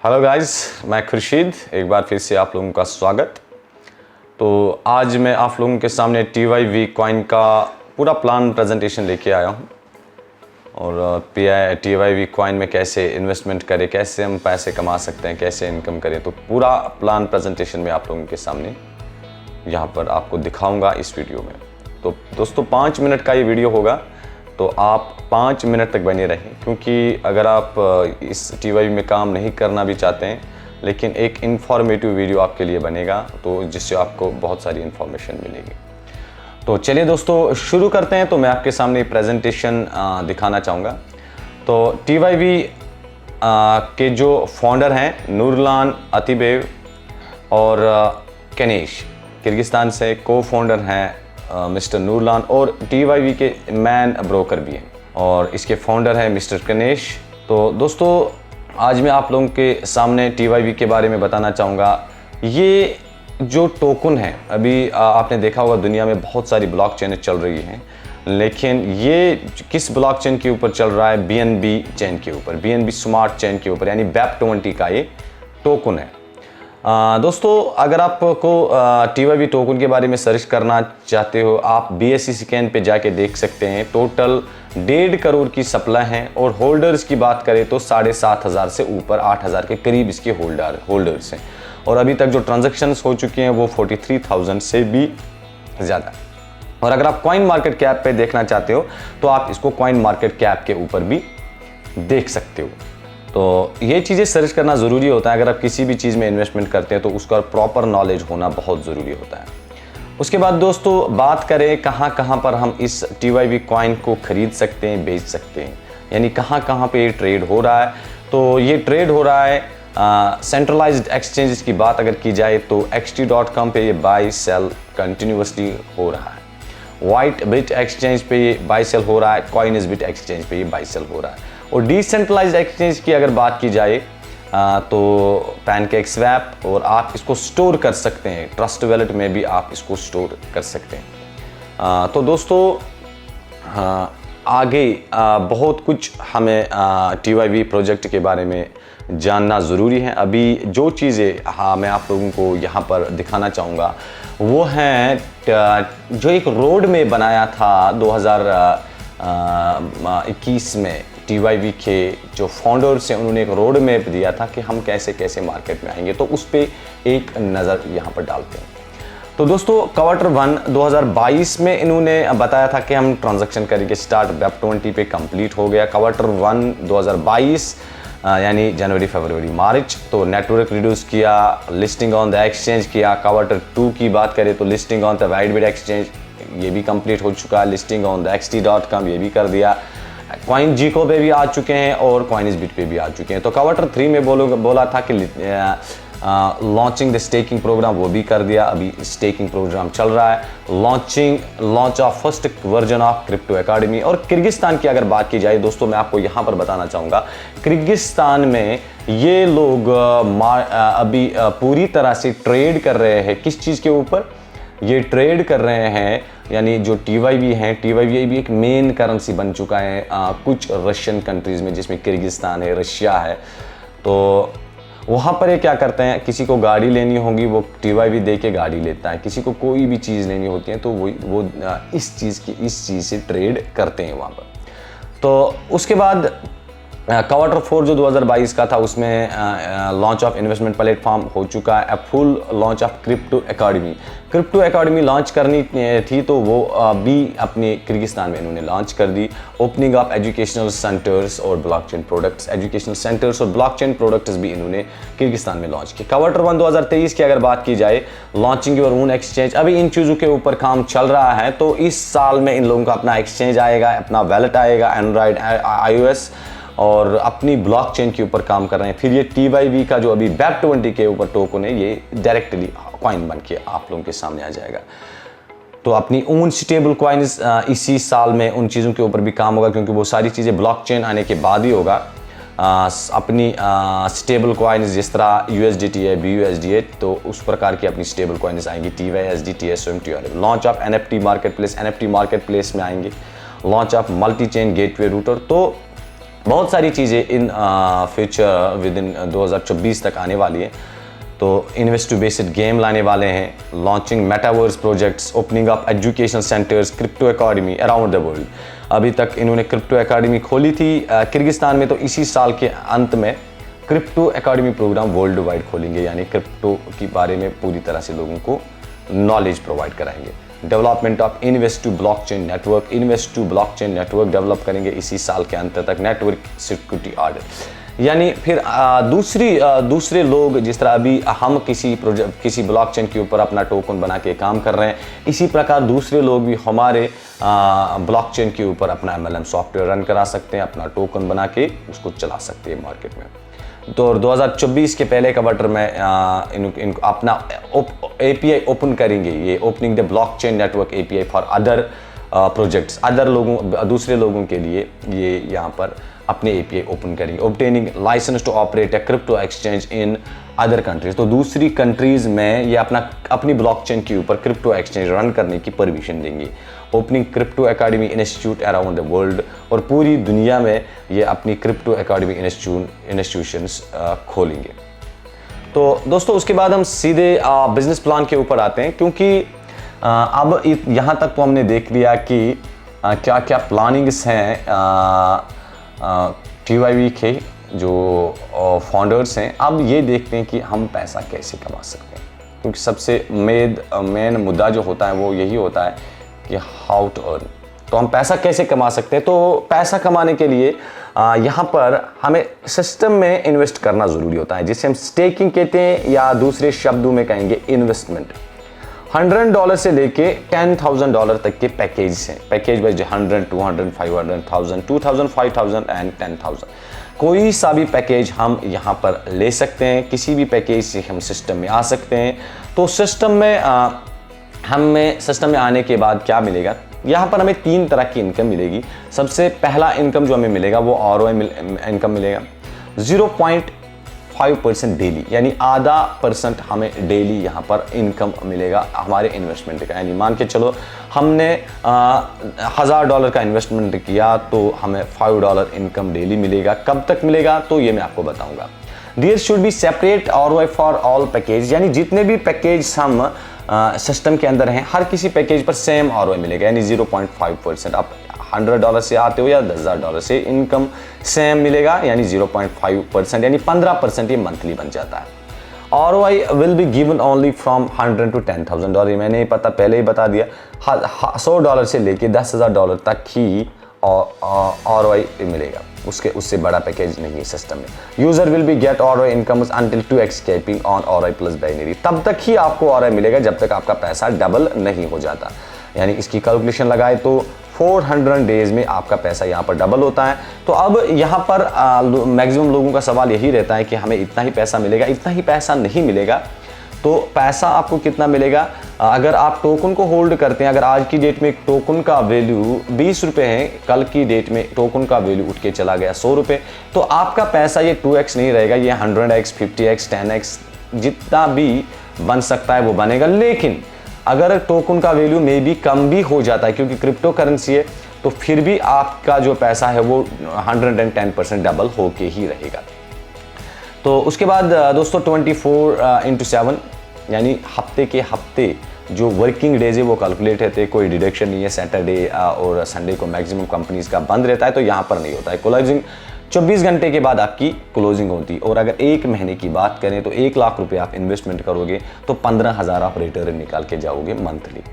Hello guys, मैं खुर्शीद एक बार फिर से आप लोगों का स्वागत। तो आज मैं आप लोगों के सामने TYV कॉइन का पूरा प्लान प्रेजेंटेशन लेके आया हूँ और TYV कॉइन में कैसे इन्वेस्टमेंट करें, कैसे हम पैसे कमा सकते हैं, कैसे इनकम करें। तो पूरा प्लान प्रेजेंटेशन में आप लोगों के सामने यहाँ पर आपको दिखाऊँगा इस वीडियो में। तो दोस्तों 5 मिनट का ये वीडियो होगा, तो आप 5 मिनट तक बने रहें, क्योंकि अगर आप इस TYV में काम नहीं करना भी चाहते हैं लेकिन एक इन्फॉर्मेटिव वीडियो आपके लिए बनेगा, तो जिससे आपको बहुत सारी इन्फॉर्मेशन मिलेगी। तो चलिए दोस्तों शुरू करते हैं। तो मैं आपके सामने प्रेजेंटेशन दिखाना चाहूँगा। तो TYV के जो फाउंडर हैं नूरलान अतीबेव और कनेश, किर्गिस्तान से को फाउंडर हैं मिस्टर नूरलान, और TYV के मैन ब्रोकर भी हैं और इसके फाउंडर हैं मिस्टर कनेश। तो दोस्तों आज मैं आप लोगों के सामने TYV के बारे में बताना चाहूँगा। ये जो टोकन है, अभी आपने देखा होगा दुनिया में बहुत सारी ब्लॉकचेन चल रही हैं, लेकिन ये किस ब्लॉकचेन के ऊपर चल रहा है? BNB चेन के ऊपर, BNB स्मार्ट चेन के ऊपर, यानी BEP20 का ये टोकन है। दोस्तों अगर आपको TYV टोकन के बारे में सर्च करना चाहते हो, आप BSE स्कैन पे जाके देख सकते हैं। टोटल 1.5 करोड़ की सप्लाई है और होल्डर्स की बात करें तो 7,500 से ऊपर 8,000 के करीब इसके होल्डर्स हैं, और अभी तक जो ट्रांजैक्शंस हो चुके हैं वो 43,000 से भी ज़्यादा। और अगर आप कॉइन मार्केट कैप पे देखना चाहते हो तो आप इसको कॉइन मार्केट कैप के ऊपर भी देख सकते हो। तो ये चीज़ें सर्च करना ज़रूरी होता है। अगर आप किसी भी चीज़ में इन्वेस्टमेंट करते हैं तो उसका प्रॉपर नॉलेज होना बहुत ज़रूरी होता है। उसके बाद दोस्तों बात करें कहाँ पर हम इस TYV कॉइन को ख़रीद सकते हैं, बेच सकते हैं, यानी कहाँ पे ये ट्रेड हो रहा है। तो ये ट्रेड हो रहा है सेंट्रलाइज्ड एक्सचेंजेस की बात अगर की जाए तो XT.com पे ये बाई सेल कंटिन्यूसली हो रहा है। वाइट बिट एक्सचेंज पे ये बाई सेल हो रहा है, कॉइनबिट एक्सचेंज पे ये बाई सेल हो रहा है। और डिसेंट्रलाइज्ड एक्सचेंज की अगर बात की जाए तो पैनकेकस्वैप, और आप इसको स्टोर कर सकते हैं, ट्रस्ट वॉलेट में भी आप इसको स्टोर कर सकते हैं। तो दोस्तों आगे बहुत कुछ हमें TYV प्रोजेक्ट के बारे में जानना ज़रूरी है। अभी जो चीज़ें मैं आप लोगों को यहाँ पर दिखाना चाहूँगा वो हैं जो एक रोड में बनाया था 2021 में। TYV के जो फाउंडर्स हैं उन्होंने एक रोड मैप दिया था कि हम कैसे कैसे मार्केट में आएंगे, तो उस पर एक नज़र यहाँ पर डालते हैं। तो दोस्तों Q1 2022 में इन्होंने बताया था कि हम ट्रांजैक्शन करेंगे स्टार्ट। BEP20 पे कंप्लीट हो गया Q1 2022, यानी जनवरी, फरवरी, मार्च। तो नेटवर्क रिड्यूस किया, लिस्टिंग ऑन द एक्सचेंज किया। Q2 की बात करें तो listing on the white bit exchange ये भी कंप्लीट हो चुका है। लिस्टिंग ऑन द XT.com ये भी कर दिया। CoinGecko पे भी आ चुके हैं और कॉइनबिट पे भी आ चुके हैं। तो Q3 में बोला था कि लॉन्चिंग द स्टेकिंग प्रोग्राम वो भी कर दिया। अभी स्टेकिंग प्रोग्राम चल रहा है। Launch of first version of crypto academy. और किर्गिस्तान की अगर बात की जाए दोस्तों, मैं आपको यहाँ पर बताना चाहूँगा, किर्गिस्तान में ये लोग अभी पूरी तरह से ट्रेड कर रहे हैं। किस चीज़ के ऊपर ये ट्रेड कर रहे हैं? यानी जो TYV हैं, TYV भी एक मेन करेंसी बन चुका है कुछ रशियन कंट्रीज़ में, जिसमें किर्गिस्तान है, रशिया है। तो वहाँ पर ये क्या करते हैं, किसी को गाड़ी लेनी होगी वो TYV दे के गाड़ी लेता है, किसी को कोई भी चीज़ लेनी होती है तो वो इस चीज़ से ट्रेड करते हैं वहाँ पर। तो उसके बाद Q4 जो 2022 का था उसमें लॉन्च ऑफ इन्वेस्टमेंट प्लेटफॉर्म हो चुका है। Full launch of crypto academy launch करनी थी, तो वो भी अपने किर्गिस्तान में इन्होंने लॉन्च कर दी। ओपनिंग ऑफ एजुकेशनल सेंटर्स और ब्लॉकचेन प्रोडक्ट्स, एजुकेशनल सेंटर्स और ब्लॉकचेन प्रोडक्ट्स भी इन्होंने किर्गिस्तान में लॉन्च किए। Q1 2023 की अगर बात की जाए, लॉन्चिंग योर ओन एक्सचेंज, अभी इन चीज़ों के ऊपर काम चल रहा है। तो इस साल में इन लोगों का अपना एक्सचेंज आएगा, अपना वैलेट आएगा, एंड्रॉयड, iOS, और अपनी ब्लॉकचेन के ऊपर काम कर रहे हैं। फिर ये TYV का जो अभी BEP20 के ऊपर टोकन है, ये डायरेक्टली कॉइन बन के आप लोगों के सामने आ जाएगा। तो अपनी ओन स्टेबल कॉइन्स इसी साल में उन चीज़ों के ऊपर भी काम होगा, क्योंकि वो सारी चीज़ें ब्लॉकचेन आने के बाद ही होगा। अपनी स्टेबल कॉइन्स जिस तरह USDT है, BUSD है, तो उस प्रकार की अपनी स्टेबल कॉइन्स आएंगी। TYSD, TSOM, TRM। Launch of NFT market place में आएंगे। Launch of multi chain gateway router. तो बहुत सारी चीज़ें इन फ्यूचर विद इन 2024 तक आने वाली है। तो इन्वेस्ट टू बेस्ड गेम लाने वाले हैं, launching metaverse projects, opening up education centres, crypto academy around the world. अभी तक इन्होंने क्रिप्टो एकेडमी खोली थी किर्गिस्तान में, तो इसी साल के अंत में crypto academy programme worldwide खोलेंगे, यानी क्रिप्टो के बारे में पूरी तरह से लोगों को नॉलेज प्रोवाइड कराएंगे। Development of invest to blockchain network, invest to blockchain network develop करेंगे इसी साल के अंत तक। नेटवर्क सिक्योरिटी ऑडिट, यानी फिर दूसरे लोग, जिस तरह अभी हम किसी ब्लॉकचेन के ऊपर अपना टोकन बना के काम कर रहे हैं, इसी प्रकार दूसरे लोग भी हमारे ब्लॉकचेन के ऊपर अपना MLM सॉफ्टवेयर रन करा सकते हैं, अपना टोकन बना के उसको चला सकते हैं मार्केट में। तो 2024 के पहले क्वार्टर में इनको अपना API ओपन करेंगे, ये opening the blockchain network API for other projects, दूसरे लोगों के लिए ये यहाँ पर अपने API ओपन करेंगे। Obtaining licence to operate a crypto exchange in other countries, तो दूसरी कंट्रीज में ये अपनी ब्लॉकचेन के ऊपर क्रिप्टो एक्सचेंज रन करने की परमिशन देंगे। Opening crypto academy institute around the world, और पूरी दुनिया में ये अपनी क्रिप्टो एकेडमी इंस्टीट्यूशंस खोलेंगे। तो दोस्तों उसके बाद हम सीधे बिजनेस प्लान के ऊपर आते हैं, क्योंकि अब यहाँ तक तो हमने देख लिया कि क्या क्या प्लानिंग्स हैं TYV के जो फाउंडर्स हैं। अब ये देखते हैं कि हम पैसा कैसे कमा सकते हैं, क्योंकि सबसे मेन मुद्दा जो होता है वो यही होता है कि हाउ टू अर्न। तो हम पैसा कैसे कमा सकते हैं, तो पैसा कमाने के लिए यहाँ पर हमें सिस्टम में इन्वेस्ट करना ज़रूरी होता है, जिसे हम स्टेकिंग कहते हैं, या दूसरे शब्दों में कहेंगे इन्वेस्टमेंट। $100 से लेके $10,000 तक के पैकेज हैं, पैकेज वाइज 100, 200, 500, 1000, 2000, 5000 एंड 10,000। कोई सा भी पैकेज हम यहाँ पर ले सकते हैं, किसी भी पैकेज से हम सिस्टम में आ सकते हैं। तो सिस्टम में आने के बाद क्या मिलेगा, यहाँ पर हमें 3 तरह की इनकम मिलेगी। सबसे पहला इनकम जो हमें मिलेगा वो ROI इनकम मिलेगा 0.5% डेली, यानी %0.5 हमें डेली यहाँ पर इनकम मिलेगा हमारे इन्वेस्टमेंट का। यानी मान के चलो हमने $1000 का इन्वेस्टमेंट किया तो हमें $5 इनकम डेली मिलेगा। कब तक मिलेगा तो ये मैं आपको बताऊंगा। There should be separate ROI for all package, यानी जितने भी पैकेज हम सिस्टम के अंदर हैं, हर किसी पैकेज पर सेम ROI मिलेगा, यानी 0.5%। आप $100 से आते हो या $10,000 से, इनकम सेम मिलेगा, यानी 0.5%, यानी 15% ये मंथली बन जाता है। ROI will be given only from $100 to $10,000, मैंने पहले ही बता दिया। $100 से लेके $10,000 तक ही ROI मिलेगा, उससे बड़ा पैकेज नहीं है सिस्टम में। User will be get ROI incomes until 2x capping on ROI plus binary, तब तक ही आपको ROI मिलेगा जब तक आपका पैसा डबल नहीं हो जाता। यानी इसकी कैलकुलेशन लगाए तो 400 डेज में आपका पैसा यहाँ पर डबल होता है। तो अब यहाँ पर मैक्सिमम लोगों का सवाल यही रहता है कि हमें इतना ही पैसा मिलेगा, इतना ही पैसा नहीं मिलेगा। तो पैसा आपको कितना मिलेगा, अगर आप टोकन को होल्ड करते हैं, अगर आज की डेट में एक टोकन का वैल्यू 20 रुपये है, कल की डेट में टोकन का वैल्यू उठ के चला गया 100 रुपये, तो आपका पैसा ये 2x नहीं रहेगा, ये 100x, 50x, 10x जितना भी बन सकता है वो बनेगा। लेकिन अगर टोकन का वैल्यू मे भी कम भी हो जाता है, क्योंकि क्रिप्टो करेंसी है, तो फिर भी आपका जो पैसा है वो 110% डबल होके ही रहेगा। तो उसके बाद दोस्तों 24/7 यानी हफ्ते के हफ्ते जो वर्किंग डेज है वो कैलकुलेट रहते हैं, कोई डिडक्शन नहीं है। सैटरडे और संडे को मैक्सिमम कंपनीज का बंद रहता है, तो यहाँ पर नहीं होता है। क्लोजिंग 24 घंटे के बाद आपकी क्लोजिंग होती। और अगर 1 महीने की बात करें तो 1 लाख रुपए आप इन्वेस्टमेंट करोगे तो 15,000 आप रिटर्न निकाल के जाओगे मंथली।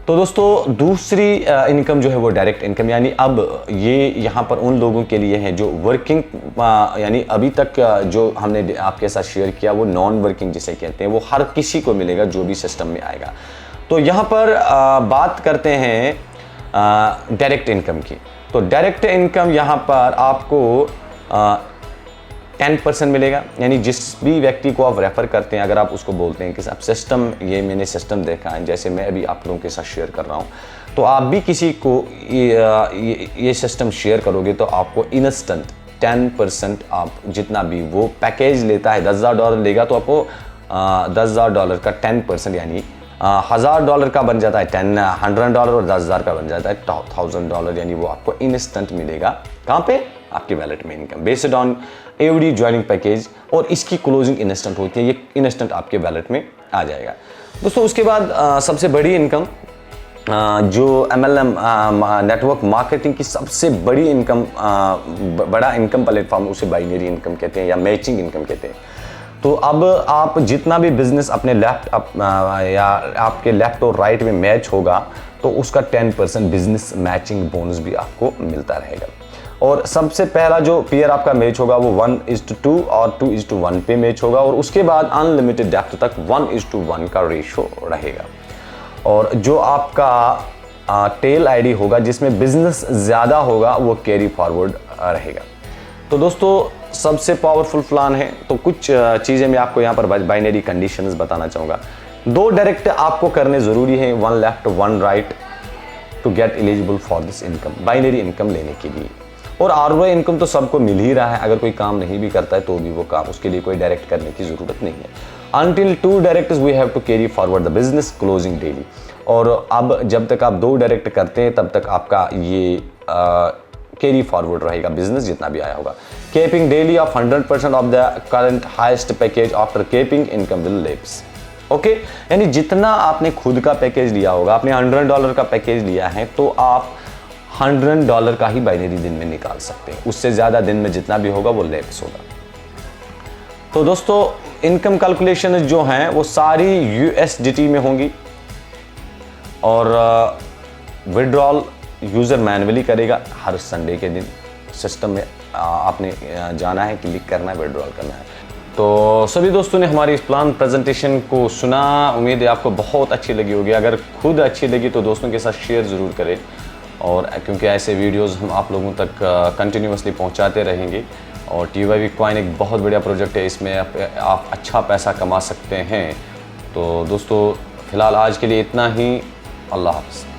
तो दोस्तों दूसरी इनकम जो है वो डायरेक्ट इनकम, यानी अब ये यहाँ पर उन लोगों के लिए है जो वर्किंग, यानी अभी तक जो हमने आपके साथ शेयर किया वो नॉन वर्किंग जिसे कहते हैं, वो हर किसी को मिलेगा जो भी सिस्टम में आएगा। तो यहाँ पर बात करते हैं डायरेक्ट इनकम की। तो डायरेक्ट इनकम यहाँ पर आपको 10% मिलेगा, यानी जिस भी व्यक्ति को आप रेफ़र करते हैं, अगर आप उसको बोलते हैं कि आप सिस्टम, ये मैंने सिस्टम देखा है, जैसे मैं अभी आप लोगों के साथ शेयर कर रहा हूँ, तो आप भी किसी को ये सिस्टम शेयर करोगे तो आपको इंस्टेंट 10% आप जितना भी वो पैकेज लेता है, $10,000 लेगा तो आपको $10,000 का 10% यानी $1000 का बन जाता है $100 और $10,000 का बन जाता है $1000, यानी वो आपको इंस्टेंट मिलेगा। कहाँ पे? आपके वैलेट में income based on every joining package, और इसकी क्लोजिंग इंस्टेंट होती है, ये इंस्टेंट आपके वैलेट में आ जाएगा। दोस्तों उसके बाद सबसे बड़ी इनकम जो MLM नेटवर्क मार्केटिंग की सबसे बड़ी इनकम, बड़ा इनकम प्लेटफॉर्म, उसे बाइनरी इनकम कहते हैं या मैचिंग इनकम कहते हैं। तो अब आप जितना भी बिजनेस अपने लेफ्ट या आपके लेफ्ट और राइट में मैच होगा तो उसका 10% बिजनेस मैचिंग बोनस भी आपको मिलता रहेगा। और सबसे पहला जो पेयर आपका मैच होगा वो 1:2 और 2:1 पे मैच होगा, और उसके बाद अनलिमिटेड डेप्थ तक 1:1 का रेशो रहेगा। और जो आपका टेल आईडी होगा जिसमें बिजनेस ज़्यादा होगा वो कैरी फॉरवर्ड रहेगा। तो दोस्तों सबसे पावरफुल प्लान है। तो कुछ चीज़ें मैं आपको यहाँ पर बाइनरी कंडीशंस बताना चाहूँगा। 2 डायरेक्ट आपको करने ज़रूरी है, 1 left 1 right, to get eligible for this income, binary income लेने के लिए। और ROI इनकम तो सबको मिल ही रहा है, अगर कोई काम नहीं भी करता है तो भी वो काम, उसके लिए कोई डायरेक्ट करने की ज़रूरत नहीं है। Until 2 directs we have to carry forward the business closing daily। और अब जब तक आप 2 डायरेक्ट करते हैं तब तक आपका ये कैरी फॉरवर्ड रहेगा, बिजनेस जितना भी आया होगा। Capping daily of 100% of the current highest package after capping income will lapse. Okay, यानी जितना आपने खुद का पैकेज लिया होगा, आपने $100 का पैकेज लिया है तो आप $100 का ही बाइनरी दिन में निकाल सकते हैं, उससे ज़्यादा दिन में जितना भी होगा वो लैप्स होगा। तो दोस्तों इनकम कैलकुलेशन जो हैं वो सारी USDT में होंगी, और विड्रॉल यूज़र मैनुअली करेगा हर संडे के दिन। सिस्टम में आपने जाना है, क्लिक करना है, विड्रॉल करना है। तो सभी दोस्तों ने हमारी इस प्लान प्रेजेंटेशन को सुना, उम्मीद है आपको बहुत अच्छी लगी होगी। अगर खुद अच्छी लगी तो दोस्तों के साथ शेयर ज़रूर करें, और क्योंकि ऐसे वीडियोस हम आप लोगों तक कंटिन्यूसली पहुंचाते रहेंगे। और TYV कॉइन एक बहुत बढ़िया प्रोजेक्ट है, इसमें आप अच्छा पैसा कमा सकते हैं। तो दोस्तों फ़िलहाल आज के लिए इतना ही। अल्लाह हाफ़िज़।